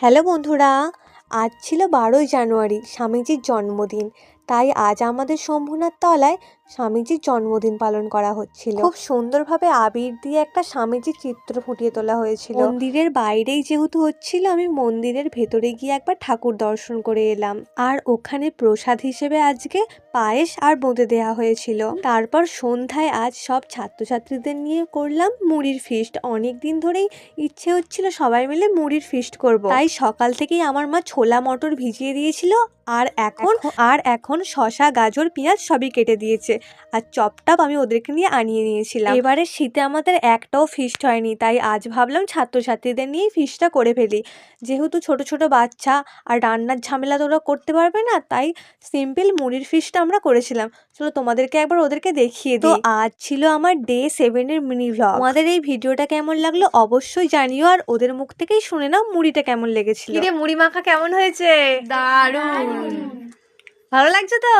Hello বন্ধুরা, আজ ছিল 12ই জানুয়ারি স্বামীজির জন্মদিন। তাই আজ আমাদের শম্ভুনাথ তলায় স্বামীজির জন্মদিন পালন করা হচ্ছিল। খুব সুন্দরভাবে আবির দিয়ে একটা স্বামীজির চিত্র ফুটিয়ে তোলা হয়েছিল। মন্দিরের বাইরেই যেহেতু হচ্ছিল, আমি মন্দিরের ভেতরে গিয়ে একবার ঠাকুর দর্শন করে এলাম। আর ওখানে প্রসাদ হিসেবে আজকে পায়েস আর বোঁদে দেওয়া হয়েছিল। তারপর সন্ধ্যায় আজ সব ছাত্রছাত্রীদের নিয়ে করলাম মুড়ির ফিস্ট। অনেক দিন ধরেই ইচ্ছে হচ্ছিল সবাই মিলে মুড়ির ফিস্ট করব। তাই সকাল থেকেই আমার মা ছোলা মটর ভিজিয়ে দিয়েছিল, আর এখন শসা গাজর পেঁয়াজ সবই কেটে দিয়েছে। আর চপটাপ আমি ওদেরকে নিয়ে আনিয়ে নিয়েছিলাম। এবারে শীতে আমাদের একটাও ফিস্ট হয়নি, তাই আজ ভাবলাম ছাত্রছাত্রীদের নিয়েই ফিস্টটা করে ফেলি। যেহেতু ছোট ছোট বাচ্চা আর রান্নার ঝামেলা তো ওরা করতে পারবে না, তাই সিম্পল মুড়ির ফিস্টটা আমরা করেছিলাম। চলো তোমাদেরকে একবার ওদেরকে দেখিয়ে দিই। তো আজ ছিল আমার ডে 7-এর মিনি ভ্লগ। তোমাদের এই ভিডিওটা কেমন লাগলো অবশ্যই জানিও, আর ওদের মুখ থেকেই শুনে নাও মুড়িটা কেমন লেগেছিল। কিরে, মুড়ি মাখা কেমন হয়েছে? দারুণ। ভালো লাগছে তো?